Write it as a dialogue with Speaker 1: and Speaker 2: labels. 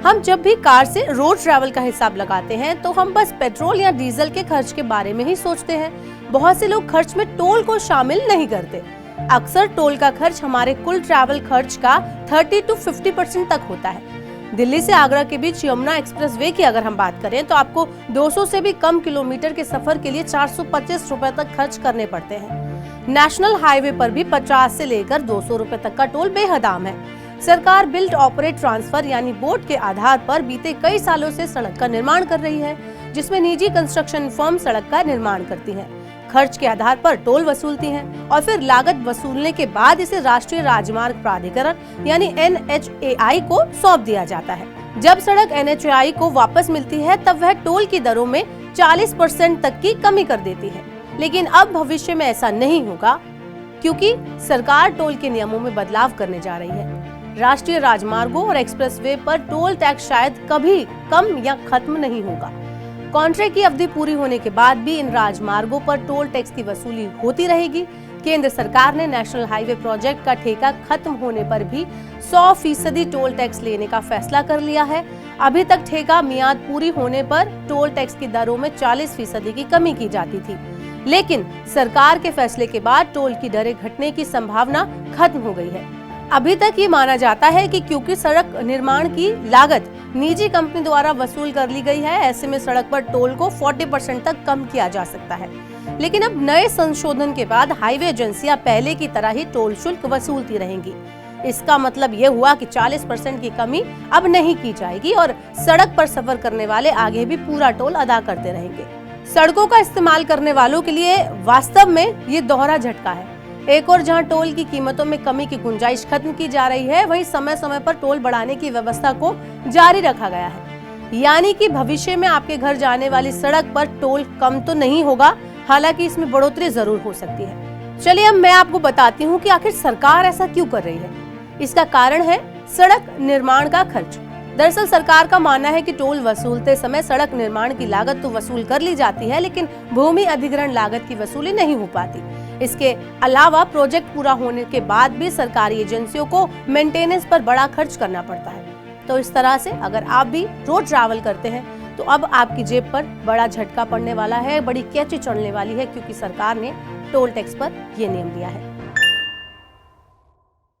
Speaker 1: हम जब भी कार से रोड ट्रैवल का हिसाब लगाते हैं तो हम बस पेट्रोल या डीजल के खर्च के बारे में ही सोचते हैं। बहुत से लोग खर्च में टोल को शामिल नहीं करते। अक्सर टोल का खर्च हमारे कुल ट्रैवल खर्च का 30 to 50% तक होता है। दिल्ली से आगरा के बीच यमुना एक्सप्रेसवे की अगर हम बात करें तो आपको 200 से भी कम किलोमीटर के सफर के लिए 425 रुपए तक खर्च करने पड़ते हैं। नेशनल हाईवे पर भी 50 से लेकर 200 रुपए तक का टोल बेहद आम है। सरकार बिल्ड ऑपरेट ट्रांसफर यानी बोट के आधार पर बीते कई सालों से सड़क का निर्माण कर रही है, जिसमें निजी कंस्ट्रक्शन फर्म सड़क का निर्माण करती हैं, खर्च के आधार पर टोल वसूलती हैं और फिर लागत वसूलने के बाद इसे राष्ट्रीय राजमार्ग प्राधिकरण यानी NHAI को सौंप दिया जाता है। जब सड़क NHAI को वापस मिलती है तब वह टोल की दरों में 40% तक की कमी कर देती है। लेकिन अब भविष्य में ऐसा नहीं होगा, क्योंकि सरकार टोल के नियमों में बदलाव करने जा रही है। राष्ट्रीय राजमार्गों और एक्सप्रेसवे पर टोल टैक्स शायद कभी कम या खत्म नहीं होगा। कॉन्ट्रैक्ट की अवधि पूरी होने के बाद भी इन राजमार्गों पर टोल टैक्स की वसूली होती रहेगी। केंद्र सरकार ने नेशनल हाईवे प्रोजेक्ट का ठेका खत्म होने पर भी 100% टोल टैक्स लेने का फैसला कर लिया है। अभी तक ठेका मियाद पूरी होने पर टोल टैक्स की दरों में 40% की कमी की जाती थी, लेकिन सरकार के फैसले के बाद टोल की दरें घटने की संभावना खत्म हो गई है। अभी तक ये माना जाता है कि क्योंकि सड़क निर्माण की लागत निजी कंपनी द्वारा वसूल कर ली गई है, ऐसे में सड़क पर टोल को 40% तक कम किया जा सकता है। लेकिन अब नए संशोधन के बाद हाईवे एजेंसियां पहले की तरह ही टोल शुल्क वसूलती रहेंगी। इसका मतलब ये हुआ कि 40% की कमी अब नहीं की जाएगी और सड़क पर सफर करने वाले आगे भी पूरा टोल अदा करते रहेंगे। सड़कों का इस्तेमाल करने वालों के लिए वास्तव में ये दोहरा झटका है। एक और जहां टोल की कीमतों में कमी की गुंजाइश खत्म की जा रही है, वहीं समय समय पर टोल बढ़ाने की व्यवस्था को जारी रखा गया है। यानी कि भविष्य में आपके घर जाने वाली सड़क पर टोल कम तो नहीं होगा, हालांकि इसमें बढ़ोतरी जरूर हो सकती है। चलिए अब मैं आपको बताती हूँ कि आखिर सरकार ऐसा क्यों कर रही है। इसका कारण है सड़क निर्माण का खर्च। दरअसल सरकार का मानना है कि टोल वसूलते समय सड़क निर्माण की लागत तो वसूल कर ली जाती है, लेकिन भूमि अधिग्रहण लागत की वसूली नहीं हो पाती। इसके अलावा प्रोजेक्ट पूरा होने के बाद भी सरकारी एजेंसियों को मेंटेनेंस पर बड़ा खर्च करना पड़ता है। तो इस तरह से अगर आप भी रोड ट्रैवल करते हैं तो अब आपकी जेब पर बड़ा झटका पड़ने वाला है, बड़ी कैची चढ़ने वाली है, क्योंकि सरकार ने टोल टैक्स पर यह नियम दिया है।